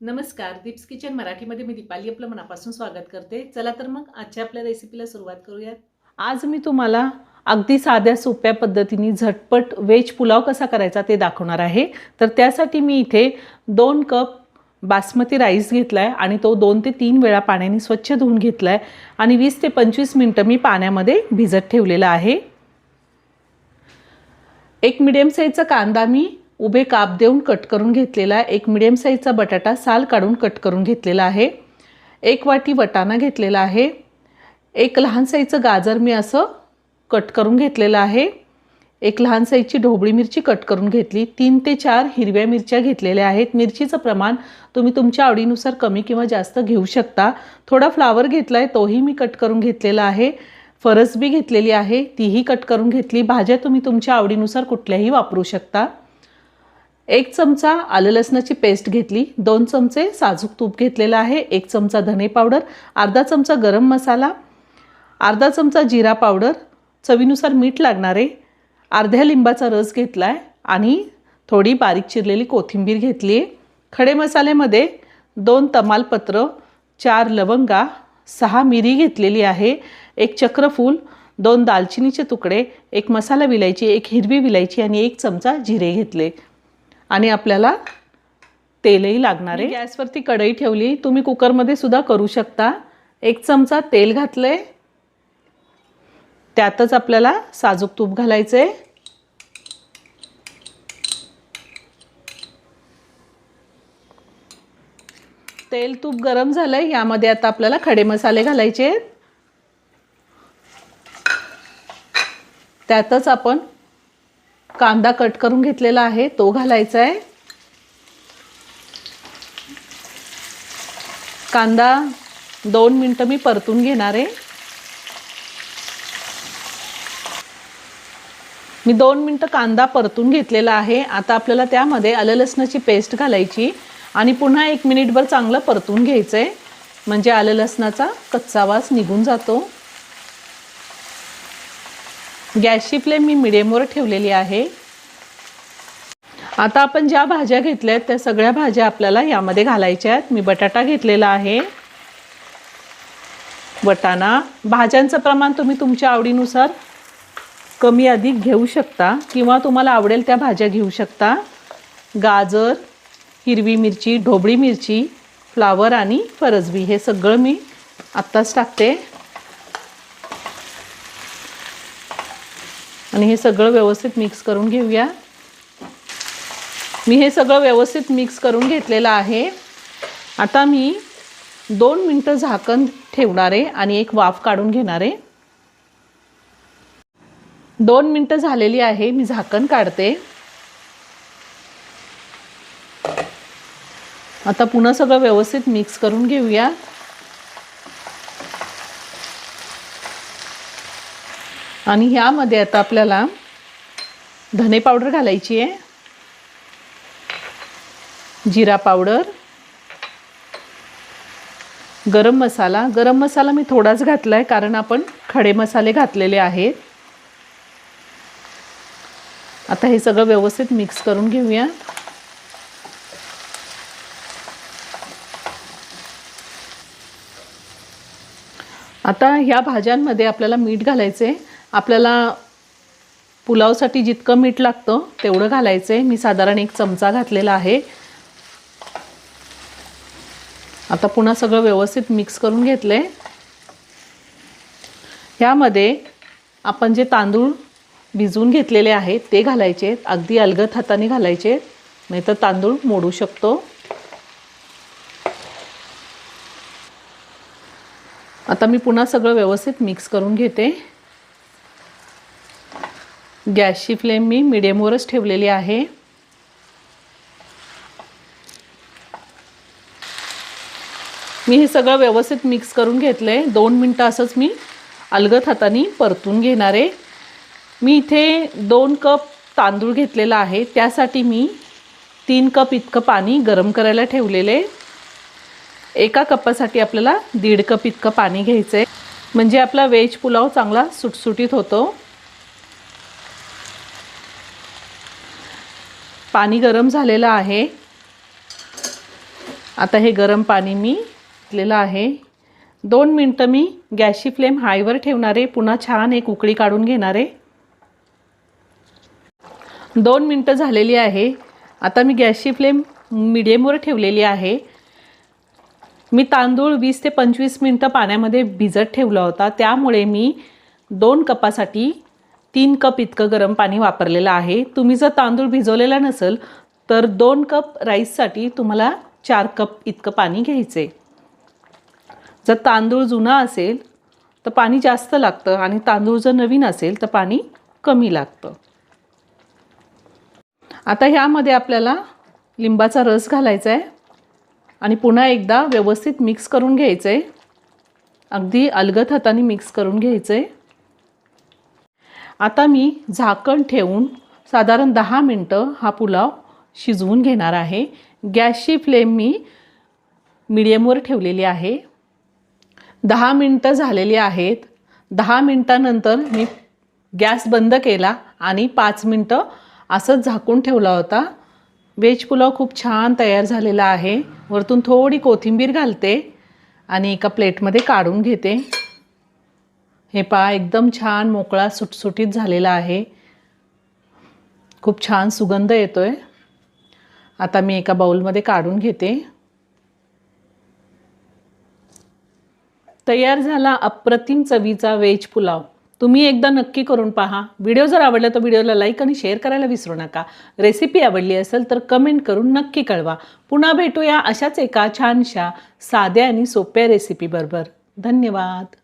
नमस्कार, दीप्स किचन मराठीमध्ये मी दीपाली आपलं मनापासून स्वागत करते। चला तर मग आजच्या आपल्या रेसिपीला सुरुवात करूयात। आज मी तुम्हाला अगदी साध्या सोप्या पद्धतीने झटपट वेज पुलाव कसा करायचा ते दाखवणार आहे। तर त्यासाठी मी इथे 2 कप बासमती राईस घेतलाय आणि तो 2 ते 3 वेळा पाण्याने स्वच्छ धुवून घेतलाय आणि 20 ते 25 मिनिटं मी पाण्यामध्ये भिजत ठेवलेला आहे। एक मीडियम साईजचा कांदा मी उभे काप देऊन कट करून घेतलेला आहे। एक मीडियम साईजचा बटाटा साल काढून कट करून घेतलेला आहे। 1 वाटी वाटाणा घेतलेला आहे। एक लहान साईजचं गाजर मी असं कट करून घेतलेलं आहे। एक लहान साईजची ढोबळी मिरची कट करून घेतली। 3 ते 4 हिरव्या मिरच्या घेतलेल्या आहेत। मिरचीचं प्रमाण तुम्ही तुमच्या आवडीनुसार कमी किंवा जास्त घेऊ शकता। थोडा फ्लावर घेतलाय, तोही मी कट करून घेतलेला आहे। फरसबी घेतलेली आहे, तीही कट करून घेतली। भाज्या तुम्ही तुमच्या आवडीनुसार कुठल्याही वापरू शकता। 1 चमचा आलं लसणाची पेस्ट घेतली। 2 चमचे साजूक तूप घेतलेला आहे। 1 चमचा धने पावडर, अर्धा चमचा गरम मसाला, अर्धा चमचा जिरा पावडर, चवीनुसार मीठ लागणार आहे। अर्ध्या लिंबाचा रस घेतलाय आणि थोडी बारीक चिरलेली कोथिंबीर घेतली आहे। खडे मसाल्यामध्ये 2 तमालपत्र, 4 लवंगा, 6 मिरी घेतलेली आहे, 1 चक्रफूल, 2 दालचिनीचे तुकडे, 1 मसाला विलायची, 1 हिरवी विलायची आणि 1 चमचा जिरे घेतले आणि आपल्याला तेलही लागणार आहे। गॅसवरती कढई ठेवली, तुम्ही कुकरमध्ये सुद्धा करू शकता। 1 चमचा तेल घातले, त्यातच आपल्याला साजूक तूप घालायचे। तेल तूप गरम झालंय, यामध्ये आता आपल्याला खडे मसाले घालायचे। त्यातच आपण कांदा कट करून घेतलेला आहे तो घालायचा आहे। कांदा 2 मिनिटं मी परतून घेणार आहे। मी 2 मिनिटं कांदा परतून घेतलेला आहे। आता आपल्याला त्यामध्ये आलं लसणाची पेस्ट घालायची आणि पुन्हा 1 मिनिटभर चांगलं परतून घ्यायचं आहे, म्हणजे आलं लसणाचा कच्चा वास निघून जातो। गॅसची फ्लेम मी मीडियमवर ठेवलेली आहे। आता आपण ज्या भाज्या घेतल्यात त्या सगळ्या भाज्या आपल्याला यामध्ये घालायच्या आहेत। मी बटाटा घेतलेला आहे, वाटाणा, भाज्यांचं प्रमाण तुम्ही तुमच्या आवडीनुसार कमी अधिक घेऊ शकता किंवा तुम्हाला आवडेल त्या भाज्या घेऊ शकता। गाजर, हिरवी मिरची, ढोबळी मिरची, फ्लावर आणि फरसबी हे सगळं मी आत्ताच टाकते आणि हे सगळं व्यवस्थित मिक्स करून घेऊया। मी हे सगळं व्यवस्थित मिक्स करून घेतलेलं आहे। आता मी 2 मिनिटं झाकण ठेवणार आहे आणि एक वाफ काढून घेणार आहे। 2 मिनिटं झालेली आहे, मी झाकण काढते। आता पुन्हा सगळं व्यवस्थित मिक्स करून घेऊया। आणि ह्यामध्ये आता आपल्याला धने पावडर घालायची आहे, जिरा पावडर, गरम मसाला मी थोडाच घातलाय कारण आपण खडे मसाले घातलेले आहेत। आता हे सगळं व्यवस्थित मिक्स करून घेऊया। आता ह्या भाज्यांमध्ये आपल्याला मीठ घालायचे। आपल्याला पुलावसाठी जितकं मीठ लागतं तेवढं घालायचे। मी साधारण 1 चमचा घातलेला आहे। आता पुन्हा सगळं व्यवस्थित मिक्स करून घेतले। ह्यामध्ये आपण जे तांदूळ भिजवून घेतलेले आहेत ते घालायचे, अगदी अलगद हाताने घालायचे, नाहीतर तांदूळ मोडू शकतो। आता मी पुन्हा सगळं व्यवस्थित मिक्स करून घेते। गॅसची फ्लेम मी मीडियमवरच ठेवलेली आहे। मी हे सगळं व्यवस्थित मिक्स करून घेतले। 2 मिनिटं असंच मी अलगद हाताने परतून घेणार आहे। मी इथे 2 कप तांदूळ घेतलेला आहे, त्यासाठी मी 3 कप इतकं पाणी गरम करायला ठेवलेले। 1 कपासाठी आपल्याला 1.5 कप इतकं पाणी घ्यायचं आहे, म्हणजे आपला वेज पुलाव चांगला सुटसुटीत होतो। पाणी गरम झालेलं आहे। आता हे गरम पाणी मी घेतलेलं आहे. 2 मिनटं मी गॅसची फ्लेम हायवर ठेवणार आहे. पुन्हा छान एक उकळी काढून घेणार आहे. 2 मिनटं झालेली आहे. आता मी गॅसची फ्लेम मीडियमवर ठेवलेली आहे. मी तांदूळ 20 ते 25 मिनटं पाण्यामध्ये भिजत ठेवला होता. त्यामुळे मी 2 कपासाठी 3 कप इतकं गरम पाणी वापरलेलं आहे. तुम्ही जर तांदूळ भिजवलेला नसेल तर 2 कप राईससाठी तुम्हाला 4 कप इतकं पाणी घ्यायचे. जर तांदूळ जुना असेल तर पाणी जास्त लागतं आणि तांदूळ जर नवीन असेल तर पाणी कमी लागतं. आता ह्यामध्ये आपल्याला लिंबाचा रस घालायचा आहे आणि पुन्हा एकदा व्यवस्थित मिक्स करून घ्यायचं आहे. अगदी अलगद हाताने मिक्स करून घ्यायचं आहे. आता मी झाकण ठेवून साधारण 10 मिनटं हा पुलाव शिजवून घेणार आहे. गॅसची फ्लेम मी मीडियमवर ठेवलेली आहे. 10 मिनटं झालेली आहेत. 10 मिनटानंतर मी गॅस बंद केला आणि 5 मिनटं असंच झाकून ठेवला होता. व्हेज पुलाव खूप छान तयार झालेला आहे. वरतून थोडी कोथिंबीर घालते आणि एका प्लेटमध्ये काढून घेते. हे पहा एकदम छान मोकळा सुटसुटीत झालेला आहे. खूप छान सुगंध येतोय. आता मी एका बाउलमध्ये काढून घेते. तयार झाला अप्रतिम चवीचा व्हेज पुलाव. तुम्ही एकदा नक्की करून पहा. व्हिडिओ जर आवडला तर व्हिडिओला लाईक आणि शेअर करायला विसरू नका. रेसिपी आवडली असेल तर कमेंट करून नक्की कळवा. पुन्हा भेटूया अशाच एका छानशा साध्या आणि सोप्या रेसिपीबरोबर. धन्यवाद.